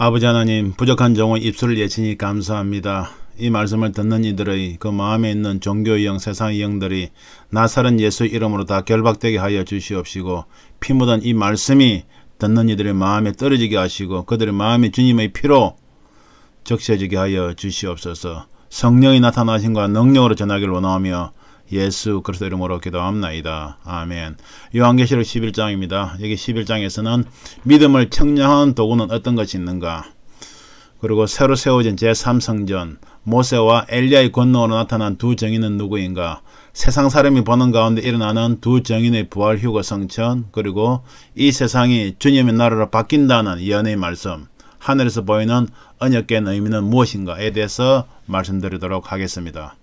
아버지 하나님, 부족한 종의 입술을 예치니 감사합니다. 이 말씀을 듣는 이들의 그 마음에 있는 종교의 영, 세상의 영들이 나사렛 예수의 이름으로 다 결박되게 하여 주시옵시고, 피 묻은 이 말씀이 듣는 이들의 마음에 떨어지게 하시고 그들의 마음이 주님의 피로 적셔지게 하여 주시옵소서. 성령이 나타나신과 능력으로 전하기를 원하며 예수 그리스도 이름으로 기도합나이다. 아멘. 요한계시록 11장입니다. 여기 11장에서는 믿음을 청량한 도구는 어떤 것이 있는가, 그리고 새로 세워진 제3성전, 모세와 엘리야의 권능으로 나타난 두 정인은 누구인가, 세상 사람이 보는 가운데 일어나는 두 정인의 부활, 휴거, 성천, 그리고 이 세상이 주님의 나라로 바뀐다는 예언의 말씀, 하늘에서 보이는 언약궤의 의미는 무엇인가에 대해서 말씀드리도록 하겠습니다.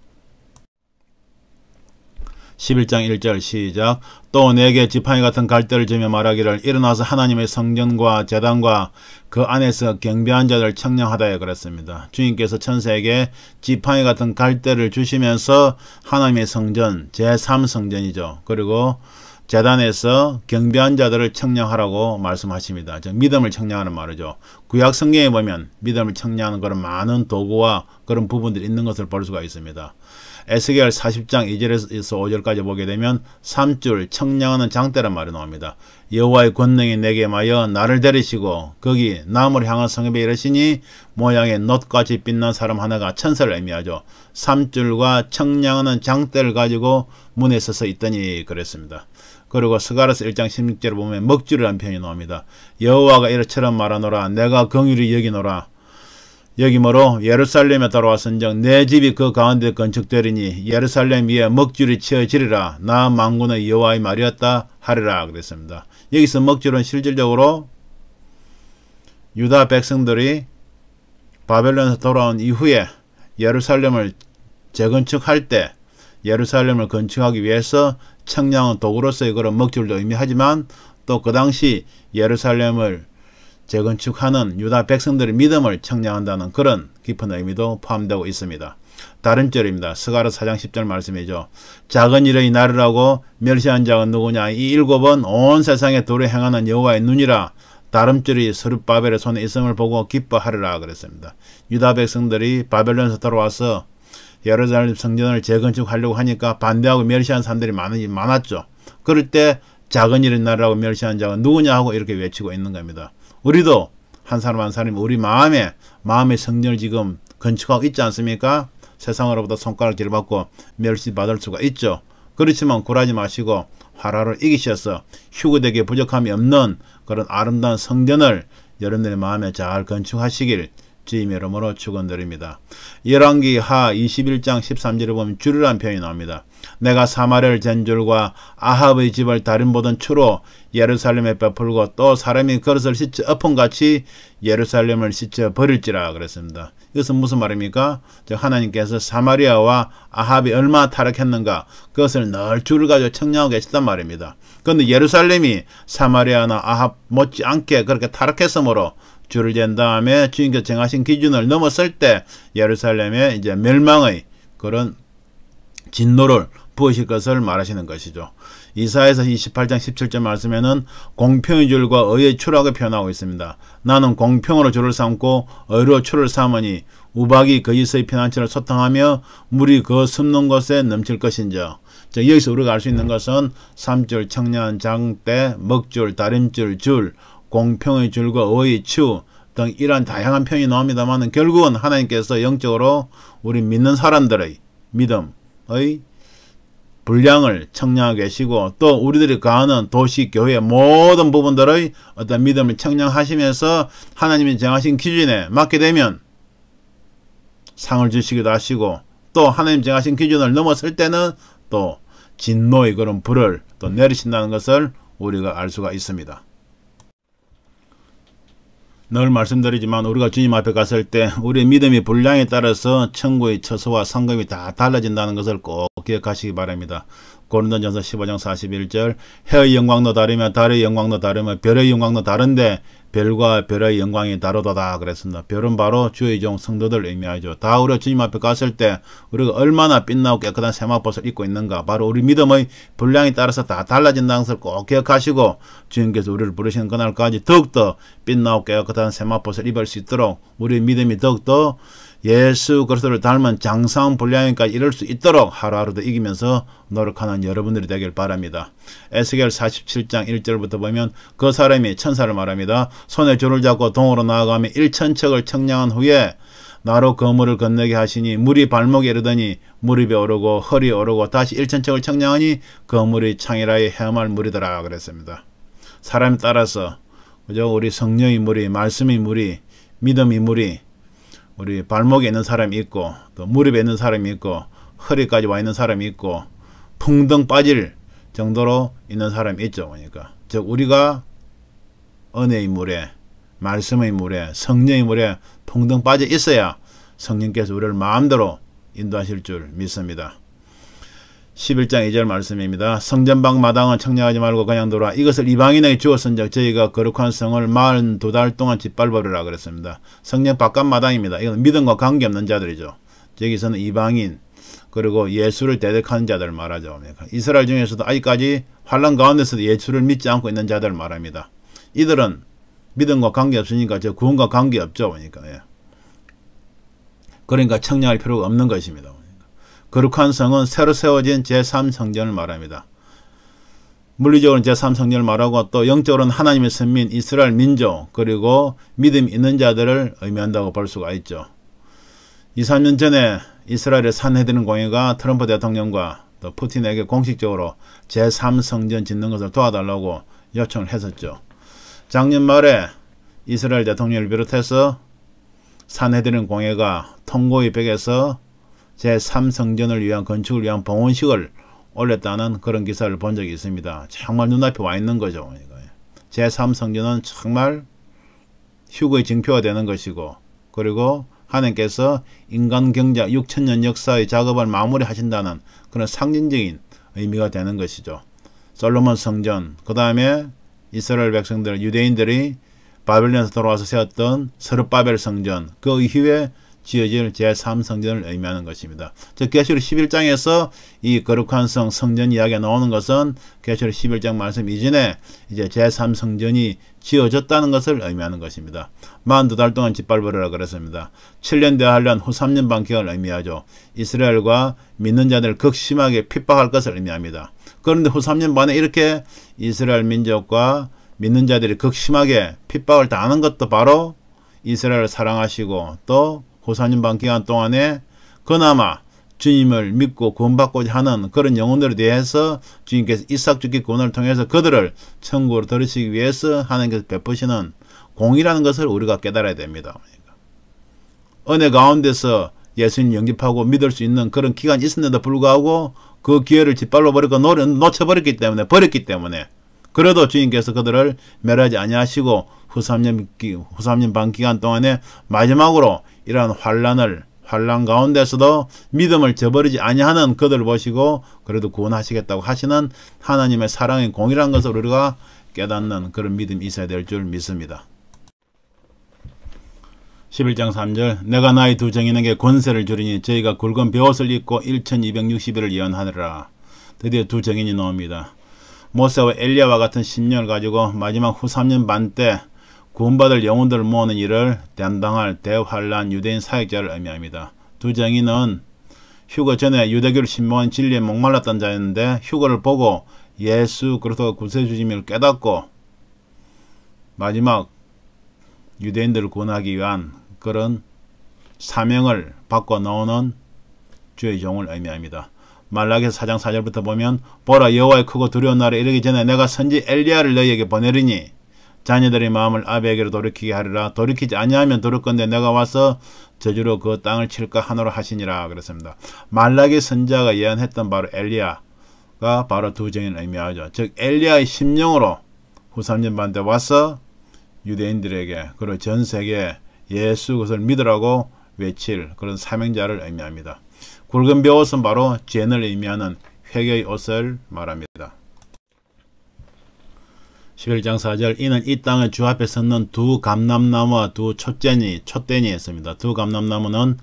11장 1절 시작. 또 내게 지팡이 같은 갈대를 주며 말하기를, 일어나서 하나님의 성전과 제단과 그 안에서 경배한 자들 청량하다에 그랬습니다. 주님께서 천사에게 지팡이 같은 갈대를 주시면서 하나님의 성전, 제3성전이죠. 그리고 제단에서 경배한 자들을 청량하라고 말씀하십니다. 믿음을 청량하는 말이죠. 구약 성경에 보면 믿음을 청량하는 그런 많은 도구와 그런 부분들이 있는 것을 볼 수가 있습니다. 에스겔 40장 2절에서 5절까지 보게 되면 3줄 청량하는 장대란 말이 나옵니다. 여호와의 권능이 내게 임하여 나를 데리시고 거기 남을 향한 성읍에 이르시니 모양의 놋같이 빛난 사람 하나가 천사를 의미하죠. 3줄과 청량하는 장대를 가지고 문에 서서 있더니 그랬습니다. 그리고 스가랴서 1장 16절을 보면 먹주리라는 표현이 나옵니다. 여호와가 이렇처럼 말하노라, 내가 긍휼히 여기노라. 여기므로 예루살렘에 돌아왔은즉 내 집이 그 가운데 건축되리니 예루살렘 위에 먹줄이 치어지리라. 나 만군의 여호와의 말이었다 하리라 그랬습니다. 여기서 먹줄은 실질적으로 유다 백성들이 바벨론에서 돌아온 이후에 예루살렘을 재건축할 때 예루살렘을 건축하기 위해서 청량한 도구로서의 그런 먹줄도 의미하지만, 또 그 당시 예루살렘을 재건축하는 유다 백성들의 믿음을 청량한다는 그런 깊은 의미도 포함되고 있습니다. 다른 절입니다. 스가랴서 4장 10절 말씀이죠. 작은 일의 나르라고 멸시한 자가 누구냐, 이 일곱은 온 세상에 도를 행하는 여호와의 눈이라. 다름줄이 스룹바벨의 손에 있음을 보고 기뻐하리라 그랬습니다. 유다 백성들이 바벨론에서 돌아와서 예루살렘 성전을 재건축하려고 하니까 반대하고 멸시한 사람들이 많았죠. 그럴 때 작은 일의 나르라고 멸시한 자가 누구냐 하고 이렇게 외치고 있는 겁니다. 우리도 한 사람 한 사람이 우리 마음의 성전을 지금 건축하고 있지 않습니까? 세상으로부터 손가락질 받고 멸시받을 수가 있죠. 그렇지만 굴하지 마시고 화라로 이기셔서 휴거되게 부족함이 없는 그런 아름다운 성전을 여러분들의 마음에 잘 건축하시길 주님의 이름으로 축원드립니다. 열왕기 하 21장 13절에 보면 줄이라는 표현이 나옵니다. 내가 사마리아를 젠줄과 아합의 집을 다림 보던 추로 예루살렘에 베풀고 또 사람이 그릇을 씻어 엎은같이 예루살렘을 씻어 버릴지라 그랬습니다. 이것은 무슨 말입니까? 즉 하나님께서 사마리아와 아합이 얼마나 타락했는가, 그것을 늘 줄을 가지고 청량하고 계시단 말입니다. 그런데 예루살렘이 사마리아나 아합 못지않게 그렇게 타락했으므로 줄을 잰 다음에 주님께서 정하신 기준을 넘었을 때 예루살렘에 이제 멸망의 그런 진노를 부으실 것을 말하시는 것이죠. 이사야서 28장 17절 말씀에는 공평의 줄과 의의 추라고 표현하고 있습니다. 나는 공평으로 줄을 삼고 의로 추를 삼으니 우박이 거기서의 피난처를 소탕하며 물이 그 숨는 곳에 넘칠 것인저. 여기서 우리가 알 수 있는 것은 3줄, 청량한 장대, 먹줄, 다림줄, 줄, 공평의 줄과 의의 추 등 이러한 다양한 표현이 나옵니다만, 결국은 하나님께서 영적으로 우리 믿는 사람들의 믿음의 분량을 청량하게 계시고, 또 우리들이 가는 도시, 교회 모든 부분들의 어떤 믿음을 청량하시면서 하나님이 정하신 기준에 맞게 되면 상을 주시기도 하시고, 또 하나님 정하신 기준을 넘었을 때는 또 진노의 그런 불을 또 내리신다는 것을 우리가 알 수가 있습니다. 늘 말씀드리지만 우리가 주님 앞에 갔을 때 우리의 믿음의 분량에 따라서 천국의 처소와 상급이 다 달라진다는 것을 꼭 기억하시기 바랍니다. 고린도전서 15장 41절, 해의 영광도 다르며 달의 영광도 다르며 별의 영광도 다른데 별과 별의 영광이 다르도다 그랬습니다. 별은 바로 주의 종 성도들 의미하죠. 다 우리가 주님 앞에 갔을 때 우리가 얼마나 빛나고 깨끗한 세마포를 입고 있는가, 바로 우리 믿음의 분량에 따라서 다 달라진다는 것을 꼭 기억하시고, 주님께서 우리를 부르시는 그날까지 더욱더 빛나고 깨끗한 세마포를 입을 수 있도록 우리 믿음이 더욱더 예수 그리스도를 닮은 장성 분량까지 이룰 수 있도록 하루하루도 이기면서 노력하는 여러분들이 되길 바랍니다. 에스겔 47장 1절부터 보면 그 사람이 천사를 말합니다. 손에 줄을 잡고 동으로 나아가며 1000척을 청량한 후에 나로 그 물을 건너게 하시니 물이 발목에 이르더니 무릎에 오르고 허리에 오르고 다시 1000척을 청량하니 그 물이 창이라의 헤엄할 물이더라 그랬습니다. 사람에 따라서 그죠? 우리 성령의 물이, 말씀의 물이, 믿음의 물이 우리 발목에 있는 사람이 있고, 또 무릎에 있는 사람이 있고, 허리까지 와 있는 사람이 있고, 풍덩 빠질 정도로 있는 사람이 있죠. 그러니까 즉 우리가 은혜의 물에, 말씀의 물에, 성령의 물에 풍덩 빠져 있어야 성령께서 우리를 마음대로 인도하실 줄 믿습니다. 11장 2절 말씀입니다. 성전방 마당은 청량하지 말고 그냥 돌아 이것을 이방인에게 주었은즉 저희가 거룩한 성을 42달 동안 짓밟으리라 그랬습니다. 성전 바깥 마당입니다. 이건 믿음과 관계없는 자들이죠. 여기서는 이방인 그리고 예수를 대적하는 자들 말하죠. 이스라엘 중에서도 아직까지 환난 가운데서도 예수를 믿지 않고 있는 자들 말합니다. 이들은 믿음과 관계없으니까 저 구원과 관계없죠. 그러니까 청량할 필요가 없는 것입니다. 거룩한 성은 새로 세워진 제3성전을 말합니다. 물리적으로는 제3성전을 말하고 또 영적으로는 하나님의 선민 이스라엘 민족 그리고 믿음 있는 자들을 의미한다고 볼 수가 있죠. 2, 3년 전에 이스라엘의 산헤드린 공회가 트럼프 대통령과 또 푸틴에게 공식적으로 제3성전 짓는 것을 도와달라고 요청을 했었죠. 작년 말에 이스라엘 대통령을 비롯해서 산헤드린 공회가 통고의 벽에서 제3성전을 위한 건축을 위한 봉헌식을 올렸다는 그런 기사를 본 적이 있습니다. 정말 눈앞에 와 있는 거죠. 제3성전은 정말 휴거의 징표가 되는 것이고, 그리고 하나님께서 인간 경제 6000년 역사의 작업을 마무리하신다는 그런 상징적인 의미가 되는 것이죠. 솔로몬 성전, 그 다음에 이스라엘 백성들, 유대인들이 바벨론에서 돌아와서 세웠던 스룹바벨 성전, 그 이후에 지어질 제3성전을 의미하는 것입니다. 즉 계시록 11장에서 이 거룩한 성 성전 이야기가 나오는 것은 계시록 11장 말씀 이전에 이제 제3성전이 지어졌다는 것을 의미하는 것입니다. 42달 동안 짓밟으리라 그랬습니다. 7년 대환란 후 3년 반기간을 의미하죠. 이스라엘과 믿는 자들을 극심하게 핍박할 것을 의미합니다. 그런데 후 3년 반에 이렇게 이스라엘 민족과 믿는 자들이 극심하게 핍박을 당하는 것도 바로 이스라엘을 사랑하시고 또 후 4년 반 기간 동안에 그나마 주님을 믿고 구원받고자 하는 그런 영혼들에 대해서 주님께서 이삭 죽기 구원을 통해서 그들을 천국으로 들으시기 위해서 하나님께서 베푸시는 공이라는 것을 우리가 깨달아야 됩니다. 은혜 가운데서 예수님 영접하고 믿을 수 있는 그런 기간이 있었는데도 불구하고 그 기회를 짓밟아 버리고 놓쳐버렸기 때문에 그래도 주님께서 그들을 멸하지 아니하시고 후 3년 반 기간 동안에 마지막으로 이러한 환란 가운데서도 믿음을 저버리지 아니하는 그들을 보시고 그래도 구원하시겠다고 하시는 하나님의 사랑의 공이라는 것을 우리가 깨닫는 그런 믿음이 있어야 될 줄 믿습니다. 11장 3절 내가 나의 두 정인에게 권세를 주리니 저희가 굵은 벼옷을 입고 1260일을 예언하느라. 드디어 두 정인이 나옵니다. 모세와 엘리야와 같은 신령을 가지고 마지막 후 3년 반 때 구원받을 영혼들을 모으는 일을 담당할 대환란 유대인 사역자를 의미합니다. 두 정인은 휴거 전에 유대교를 신봉한 진리에 목말랐던 자였는데 휴거를 보고 예수 그리스도가 구세주님을 깨닫고 마지막 유대인들을 구원하기 위한 그런 사명을 받고 나오는 주의 종을 의미합니다. 말라기서 4장 4절부터 보면 보라 여호와의 크고 두려운 날에 이르기 전에 내가 선지 엘리야를 너희에게 보내리니 자녀들의 마음을 아비에게로 돌이키게 하리라. 돌이키지 아니하면 돌을건대 내가 와서 저주로 그 땅을 칠까 하노라 하시니라 그랬습니다. 말라기 선지자가 예언했던 바로 엘리야가 바로 두 정인을 의미하죠. 즉 엘리야의 심령으로 후 3년 반 때 와서 유대인들에게 그리고 전 세계에 예수 그것을 믿으라고 외칠 그런 사명자를 의미합니다. 굵은 벼옷은 바로 죄를 의미하는 회개의 옷을 말합니다. 11장 4절 이는 이 땅의 주 앞에 섰는 두 감람나무와 두 촛대니 있습니다. 두 감람나무는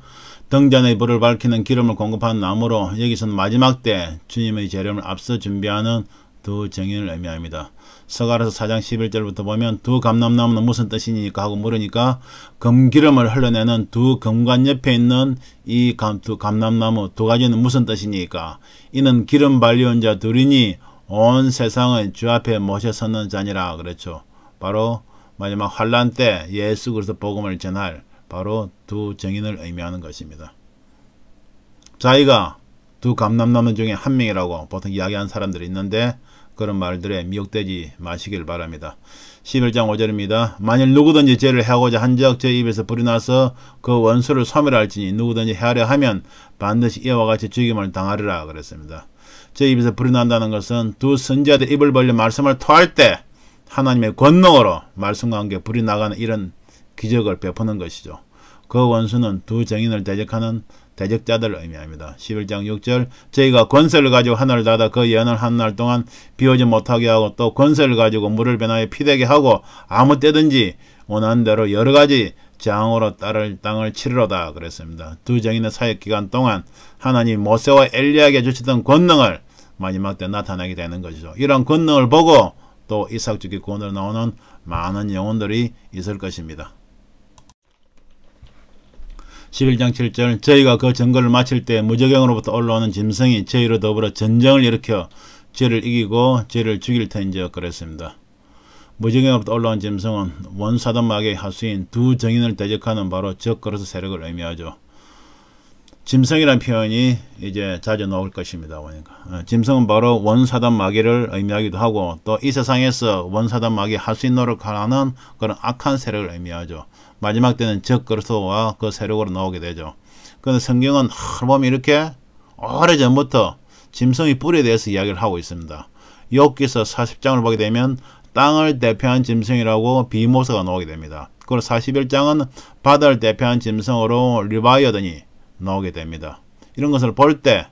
등잔의 불을 밝히는 기름을 공급하는 나무로 여기서는 마지막 때 주님의 재림을 앞서 준비하는 두 정인을 의미합니다. 서가라서 4장 11절부터 보면 두 감람나무는 무슨 뜻이니까 하고 물으니까 금기름을 흘러내는 두 금관 옆에 있는 이 두 감람나무 두 가지는 무슨 뜻이니까 이는 기름 발리온 자 둘이니 온 세상을 주 앞에 모셔 서는 자니라 그랬죠. 바로 마지막 환란 때 예수 그리스도 복음을 전할 바로 두 정인을 의미하는 것입니다. 자기가 두 감람나무 중에 한 명이라고 보통 이야기하는 사람들이 있는데 그런 말들에 미혹되지 마시길 바랍니다. 11장 5절입니다. 만일 누구든지 죄를 해하고자 한적 제 입에서 불이 나서 그 원수를 소멸할지니 누구든지 해하려 하면 반드시 이와 같이 죽임을 당하리라 그랬습니다. 제 입에서 불이 난다는 것은 두 선지자들 입을 벌려 말씀을 토할 때 하나님의 권능으로 말씀과 함께 불이 나가는 이런 기적을 베푸는 것이죠. 그 원수는 두 정인을 대적하는 대적자들을 의미합니다. 11장 6절 저희가 권세를 가지고 하늘을 닫아 그 예언을 한 날 동안 비오지 못하게 하고 또 권세를 가지고 물을 변하여 피되게 하고 아무 때든지 원하는 대로 여러가지 재앙으로 땅을 치르로다 그랬습니다. 두 정인의 사역기간 동안 하나님 모세와 엘리야에게 주시던 권능을 마지막 때 나타나게 되는 것이죠. 이런 권능을 보고 또 이삭주기 구원으로 나오는 많은 영혼들이 있을 것입니다. 11장 7절 저희가 그 전거를 마칠 때 무저경으로부터 올라오는 짐승이 저희로 더불어 전쟁을 일으켜 죄를 이기고 죄를 죽일 터인지요 그랬습니다. 무저경으로부터 올라온 짐승은 원사단 마귀의 하수인 두 정인을 대적하는 바로 적그리스도 세력을 의미하죠. 짐승이라는 표현이 이제 자주 나올 것입니다. 보니까 짐승은 바로 원사단 마귀를 의미하기도 하고 또 이 세상에서 원사단 마귀 하수인 노력하는 그런 악한 세력을 의미하죠. 마지막 때는 적그리스도와 그 세력으로 나오게 되죠. 그런데 성경은 보면 이렇게 오래전부터 짐승의 뿔에 대해서 이야기를 하고 있습니다. 욥기서 40장을 보게 되면 땅을 대표한 짐승이라고 비모서가 나오게 됩니다. 그리고 41장은 바다를 대표한 짐승으로 리바이어던이 나오게 됩니다. 이런 것을 볼 때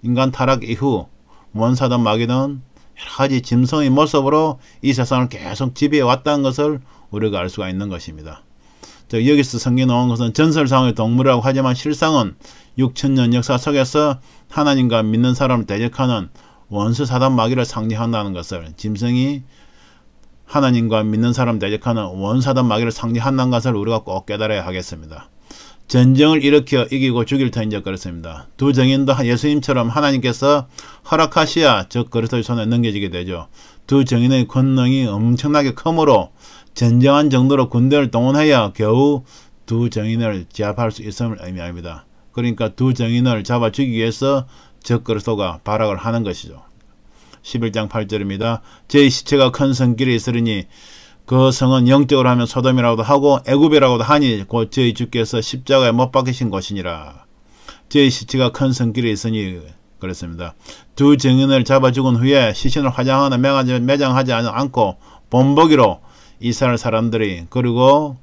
인간 타락 이후 원사단 마귀는 여러가지 짐승의 모습으로 이 세상을 계속 지배해 왔다는 것을 우리가 알 수가 있는 것입니다. 여기서 성경에 나온 것은 전설상의 동물이라고 하지만 실상은 6000년 역사 속에서 하나님과 믿는 사람을 대적하는 원수 사단 마귀를 상징한다는 것을 짐승이 하나님과 믿는 사람을 대적하는 원사단 마귀를 상징한다는 것을 우리가 꼭 깨달아야 하겠습니다. 전쟁을 일으켜 이기고 죽일 터인즉 그렇습니다. 두 정인도 예수님처럼 하나님께서 허락하셔야 적 그리스도의 손에 넘겨지게 되죠. 두 정인의 권능이 엄청나게 크므로 전쟁한 정도로 군대를 동원해야 겨우 두 정인을 제압할 수 있음을 의미합니다. 그러니까 두 정인을 잡아 죽이기 위해서 적 그리스도가 발악을 하는 것이죠. 11장 8절입니다. 제 시체가 큰 성길에 있으리니 그 성은 영적으로 하면 소돔이라고도 하고 애굽이라고도 하니 곧 저희 주께서 십자가에 못 박히신 곳이니라. 저희 시체가 큰 성길에 있으니 그랬습니다. 두 정인을 잡아 죽은 후에 시신을 화장하거나 매장하지 않고 본보기로 이스라엘 사람들이 그리고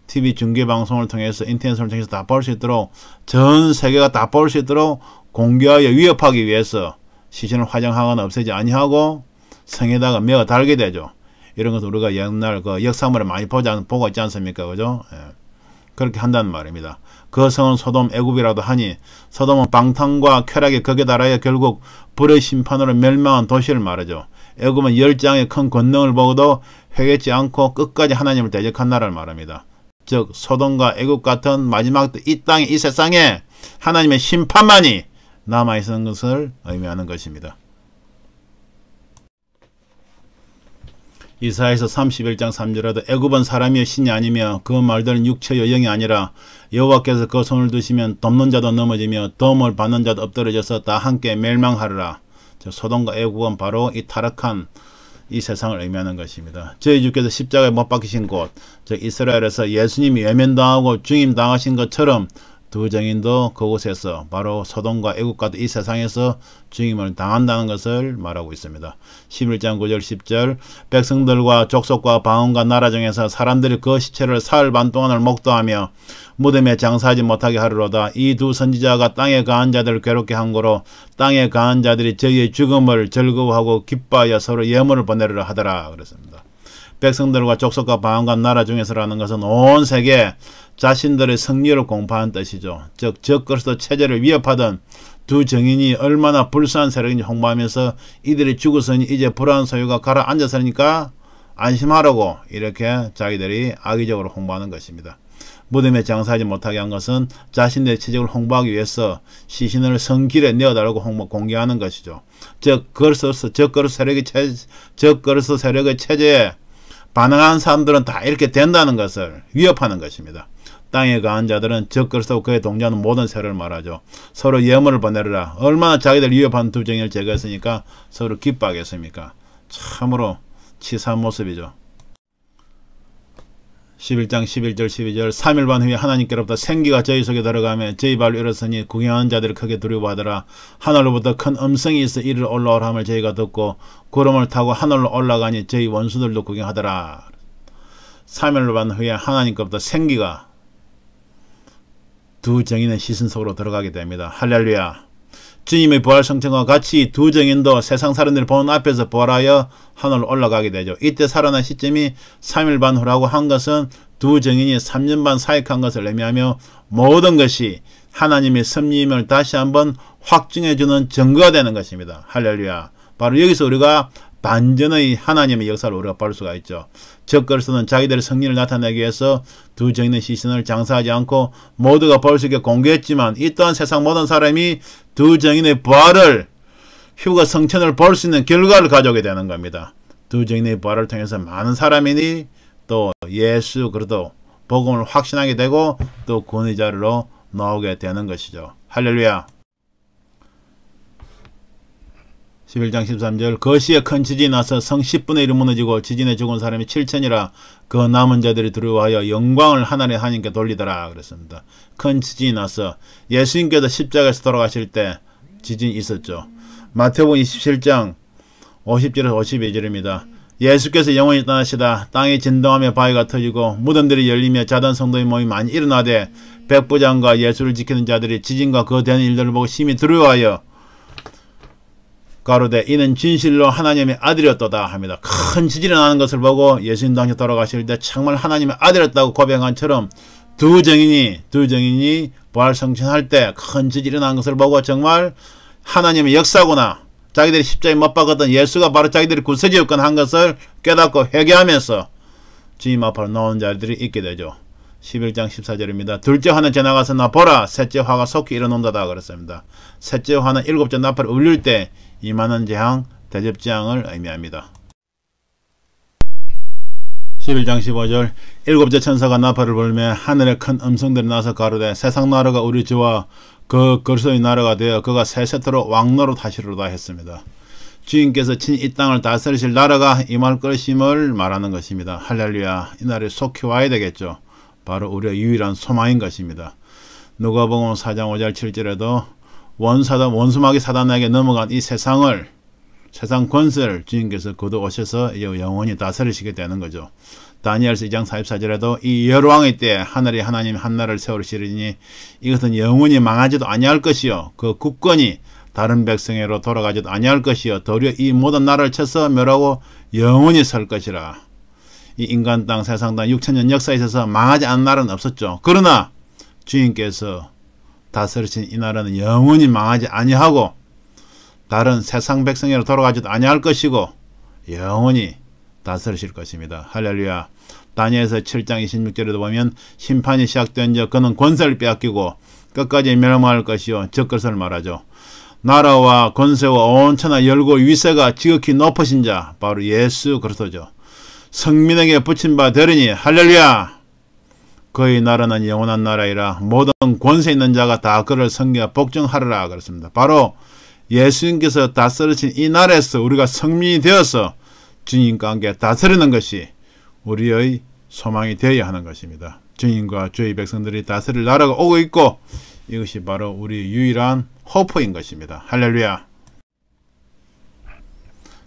TV 중계방송을 통해서 인터넷을 통해서 다 볼 수 있도록 전 세계가 다 볼 수 있도록 공개하여 위협하기 위해서 시신을 화장하거나 없애지 아니하고 성에다가 메어 달게 되죠. 이런 것도 우리가 옛날 그 역사물에 많이 보고 있지 않습니까? 그죠? 예. 그렇게 한다는 말입니다. 그 성은 소돔 애굽이라도 하니 소돔은 방탕과 쾌락의 극에 달하여 결국 불의 심판으로 멸망한 도시를 말하죠. 애굽은 10장의 큰 권능을 보고도 회개치 않고 끝까지 하나님을 대적한 나라를 말합니다. 즉 소돔과 애굽 같은 마지막 이 땅에 이 세상에 하나님의 심판만이 남아있는 것을 의미하는 것입니다. 이사야서 31장 3절에도 애굽은 사람이여 신이 아니며 그 말들은 육체여 영이 아니라 여호와께서 그 손을 드시면 돕는 자도 넘어지며 도움을 받는 자도 엎드러져서 다 함께 멸망하리라. 소돔과 애굽은 바로 이 타락한 이 세상을 의미하는 것입니다. 저희 주께서 십자가에 못 박히신 곳, 즉 이스라엘에서 예수님이 외면당하고 중임당하신 것처럼 두 증인도 그곳에서 바로 소돔과 애국과도 이 세상에서 죽임을 당한다는 것을 말하고 있습니다. 11장 9절 10절 백성들과 족속과 방언과 나라 중에서 사람들이 그 시체를 사흘 반 동안을 목도하며 무덤에 장사하지 못하게 하리로다. 이 두 선지자가 땅에 가한 자들을 괴롭게 한 거로 땅에 가한 자들이 저희의 죽음을 즐거워하고 기뻐하여 서로 예물을 보내리라 하더라 그랬습니다. 백성들과 족속과 방언과 나라 중에서라는 것은 온 세계 자신들의 승리를 공포하는 뜻이죠. 즉 적그리스도 체제를 위협하던 두 증인이 얼마나 불쌍한 세력인지 홍보하면서 이들이 죽었으니 이제 불안한 소유가 가라앉았으니까 안심하라고 이렇게 자기들이 악의적으로 홍보하는 것입니다. 무덤에 장사하지 못하게 한 것은 자신들의 체적을 홍보하기 위해서 시신을 성길에 내어달라고 공개하는 것이죠. 즉 적그리스도 세력의 체제에 반응한 사람들은 다 이렇게 된다는 것을 위협하는 것입니다. 땅에 가한 자들은 적그리스도와 그의 동조하는 모든 세력을 말하죠. 서로 예물을 보내리라. 얼마나 자기들 위협하는 두 증인을 제거했으니까 서로 기뻐하겠습니까? 참으로 치사한 모습이죠. 11장 11절 12절 3일 반 후에 하나님께로부터 생기가 저희 속에 들어가며 저희 발로 일었으니 구경하는 자들이 크게 두려워하더라. 하늘로부터 큰 음성이 있어 이리로 올라오라 함을 저희가 듣고 구름을 타고 하늘로 올라가니 저희 원수들도 구경하더라. 3일 반 후에 하나님께로부터 생기가 두 증인의 시선 속으로 들어가게 됩니다. 할렐루야. 주님의 부활 성천과 같이 두 증인도 세상 사람들이 보는 앞에서 부활하여 하늘로 올라가게 되죠. 이때 살아난 시점이 3일 반 후라고 한 것은 두 증인이 3년 반 사역한 것을 의미하며 모든 것이 하나님의 섭리임을 다시 한번 확증해주는 증거가 되는 것입니다. 할렐루야. 바로 여기서 우리가 반전의 하나님의 역사를 우리가 볼 수가 있죠. 적그리스도는 자기들의 승리를 나타내기 위해서 두 증인의 시신을 장사하지 않고 모두가 볼 수 있게 공개했지만 이 또한 세상 모든 사람이 두 증인의 부활을 휴거 성천을 볼 수 있는 결과를 가져오게 되는 겁니다. 두 증인의 부활을 통해서 많은 사람이 또 예수 그리스도 복음을 확신하게 되고 또 구원의 자리로 나오게 되는 것이죠. 할렐루야. 11장 13절 그 시에 큰 지진이 나서 성 10분의 1이 무너지고 지진에 죽은 사람이 7천이라 그 남은 자들이 두려워하여 영광을 하나님의 하나님께 돌리더라 그랬습니다. 큰 지진이 나서 예수님께서 십자가에서 돌아가실 때 지진이 있었죠. 마태복음 27장 50절에서 52절입니다. 예수께서 영원히 떠나시다 땅이 진동하며 바위가 터지고 무덤들이 열리며 자던 성도의 몸이 많이 일어나되 백부장과 예수를 지키는 자들이 지진과 그 되는 일들을 보고 심히 두려워하여 가로되 이는 진실로 하나님의 아들이었도다 합니다. 큰 지진이 나는 것을 보고 예수님 당시 돌아가실 때 정말 하나님의 아들이었다고 고백한 처럼 두 증인이 부활 성천할 때 큰 지진이 나는 것을 보고 정말 하나님의 역사구나. 자기들이 십자가에 못 박았던 예수가 바로 자기들이 구세주였건 한 것을 깨닫고 회개하면서 주님 앞으로 나오는 자들이 있게 되죠. 11장 14절입니다. 둘째 화는 지나가서 나 보라 셋째 화가 속히 일어난다다 그랬습니다. 셋째 화는 일곱째 나팔을 울릴 때 임하는 재앙, 대접재앙을 의미합니다. 11장 15절 일곱째 천사가 나팔을 불며 하늘에 큰 음성들이 나서 가로되 세상 나라가 우리 주와 그 그리스도의 나라가 되어 그가 세 세트로 왕노릇 하시리로다 했습니다. 주님께서 친 이 땅을 다스리실 나라가 임할 것임을 말하는 것입니다. 할렐루야. 이 날이 속히 와야 되겠죠. 바로 우리의 유일한 소망인 것입니다. 누가복음 4장 5절 7절에도 원수마귀 사단에게 넘어간 이 세상 권세를 주님께서 거둬 오셔서 영원히 다스리시게 되는 거죠. 다니엘서 2장 44절에도 이 열왕의 때 하늘이 하나님 한 나라를 세우시리니 이것은 영원히 망하지도 아니할 것이요 그 국권이 다른 백성으로 돌아가지도 아니할 것이요 도리어 이 모든 나라를 쳐서 멸하고 영원히 설 것이라. 이 인간 땅 세상 땅 6천년 역사에 있어서 망하지 않은 나라는 없었죠. 그러나 주님께서 다스리신 이 나라는 영원히 망하지 아니하고 다른 세상 백성으로 돌아가지도 아니할 것이고 영원히 다스리실 것입니다. 할렐루야. 다니엘서 7장 26절에도 보면 심판이 시작된 적 그는 권세를 빼앗기고 끝까지 멸망할 것이요 적그리스도를 말하죠. 나라와 권세와 온 천하 열고 위세가 지극히 높으신 자 바로 예수 그리스도죠. 성민에게 붙인 바 되리니 할렐루야. 그의 나라는 영원한 나라이라 모든 권세 있는 자가 다 그를 섬겨 복종하리라 그랬습니다. 바로 예수님께서 다스리신 이 나라에서 우리가 성민이 되어서 주님과 함께 다스리는 것이 우리의 소망이 되어야 하는 것입니다. 주님과 주의 백성들이 다스릴 나라가 오고 있고 이것이 바로 우리 유일한 호프인 것입니다. 할렐루야.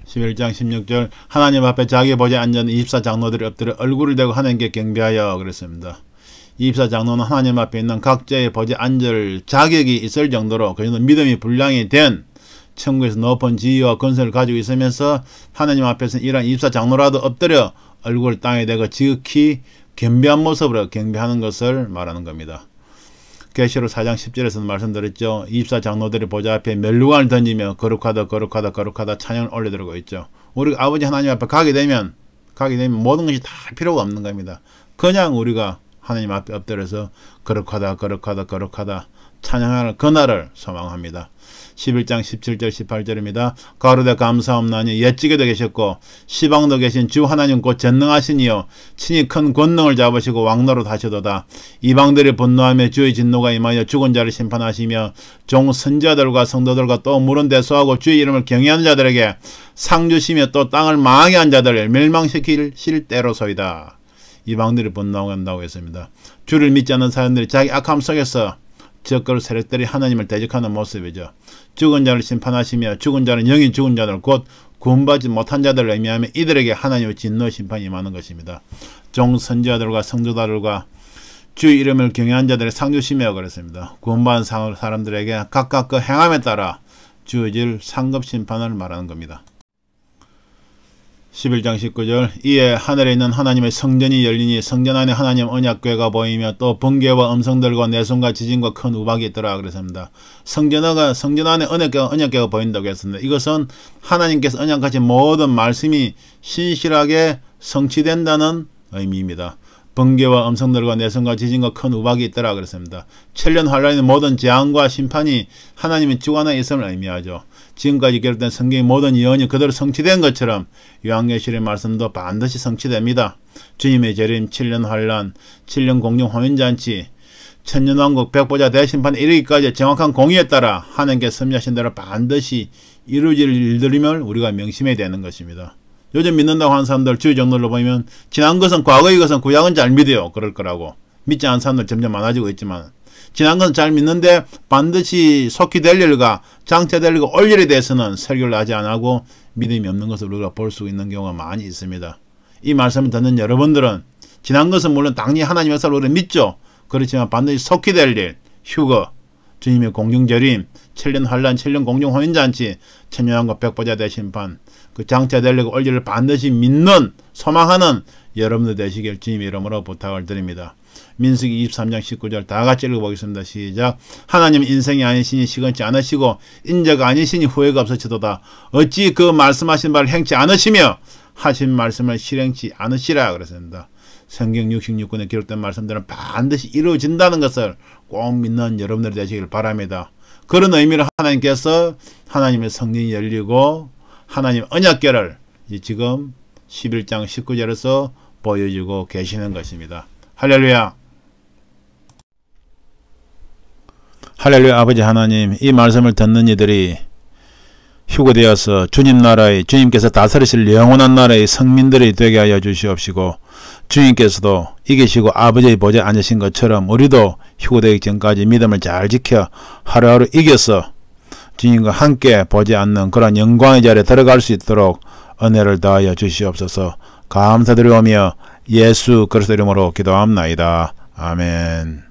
11장 16절 하나님 앞에 자기 보좌에 앉은 24장로들이 엎드려 얼굴을 대고 하나님께 경배하여 그랬습니다. 24장로는 하나님 앞에 있는 각자의 보좌에 앉을 자격이 있을 정도로 그는 믿음이 분량이 된 천국에서 높은 지위와 권세를 가지고 있으면서 하나님 앞에서 이러한 24장로라도 엎드려 얼굴을 땅에 대고 지극히 겸비한 모습으로 경배하는 것을 말하는 겁니다. 계시록 4장 10절에서도 말씀드렸죠. 24장로들이 보좌 앞에 멸류관을 던지며 거룩하다 거룩하다 거룩하다 찬양을 올려드리고 있죠. 우리가 아버지 하나님 앞에 가게 되면 모든 것이 다 필요가 없는 겁니다. 그냥 우리가 하나님 앞에 엎드려서 거룩하다 거룩하다 거룩하다 찬양하는 그날을 소망합니다. 11장 17절 18절입니다. 가로되 감사옵나니 옛지게도 계셨고 시방도 계신 주 하나님 곧 전능하시니요 친히 큰 권능을 잡으시고 왕노릇 하시도다. 이방들이 분노하며 주의 진노가 임하여 죽은 자를 심판하시며 종 선지자들과 성도들과 또 물은 대수하고 주의 이름을 경외하는 자들에게 상 주시며 또 땅을 망하게 한 자들을 멸망시키실 때로소이다. 이방들이 분노한다고 했습니다. 주를 믿지 않는 사람들이 자기 악함 속에서 적그릇 세력들이 하나님을 대적하는 모습이죠. 죽은 자를 심판하시며 죽은 자는 영이 죽은 자들 곧 구원받지 못한 자들을 의미하며 이들에게 하나님의 진노 심판이 임하는 것입니다. 종 선지자들과 성도들과 주의 이름을 경외한 자들의 상 주시며 그랬습니다. 구원받은 사람들에게 각각 그 행함에 따라 주어질 상급 심판을 말하는 겁니다. 11장 19절 이에 하늘에 있는 하나님의 성전이 열리니 성전 안에 하나님 언약궤가 보이며 또 번개와 음성들과 내손과 지진과 큰 우박이 있더라 그랬습니다. 성전 안에 언약궤가 보인다고 했습니다. 이것은 하나님께서 언약하신 모든 말씀이 신실하게 성취된다는 의미입니다. 번개와 음성들과 내성과 지진과 큰 우박이 있더라 그랬습니다. 천년 환란의 모든 재앙과 심판이 하나님의 주관하에 있음을 의미하죠. 지금까지 기록된 성경의 모든 예언이 그대로 성취된 것처럼 요한계시록의 말씀도 반드시 성취됩니다. 주님의 재림, 7년 환란, 7년 공중 혼인잔치, 천년왕국, 백보자 대심판에 이르기까지 정확한 공의에 따라 하나님께서 섭리하신 대로 반드시 이루어질 일들임을 우리가 명심해야 되는 것입니다. 요즘 믿는다고 하는 사람들 주의 정도로 보면 지난 것은 과거의 것은 구약은 잘 믿어요. 그럴 거라고. 믿지 않는 사람들 점점 많아지고 있지만 지난 것은 잘 믿는데 반드시 속히 될 일과 장차될 일과 올 일에 대해서는 설교를 아직 안 하고 믿음이 없는 것을 우리가 볼 수 있는 경우가 많이 있습니다. 이 말씀을 듣는 여러분들은 지난 것은 물론 당연히 하나님의 역사를 우리가 믿죠. 그렇지만 반드시 속히 될 일, 휴거, 주님의 공중재림, 천년 환란, 천년 공중 혼인잔치, 천년왕국 백보자 대심판, 그 장차될 일과 올 일을 반드시 믿는, 소망하는 여러분들 되시길 주님의 이름으로 부탁을 드립니다. 민수기 23장 19절 다 같이 읽어보겠습니다. 시작. 하나님 인생이 아니시니 시건치 않으시고 인자가 아니시니 후회가 없으시도다. 어찌 그 말씀하신 바를 행치 않으시며 하신 말씀을 실행치 않으시라 그랬습니다. 성경 66권에 기록된 말씀들은 반드시 이루어진다는 것을 꼭 믿는 여러분들이 되시길 바랍니다. 그런 의미로 하나님께서 하나님의 성전이 열리고 하나님의 언약궤를 지금 11장 19절에서 보여주고 계시는 것입니다. 할렐루야. 할렐루야. 아버지 하나님, 이 말씀을 듣는 이들이 휴거되어서 주님 나라의 주님께서 다스리실 영원한 나라의 성민들이 되게 하여 주시옵시고 주님께서도 이기시고 아버지의 보좌에 앉으신 것처럼 우리도 휴거되기 전까지 믿음을 잘 지켜 하루하루 이겨서 주님과 함께 보지 않는 그런 영광의 자리에 들어갈 수 있도록 은혜를 더하여 주시옵소서. 감사드리오며 예수 그리스도 이름으로 기도합나이다. 아멘.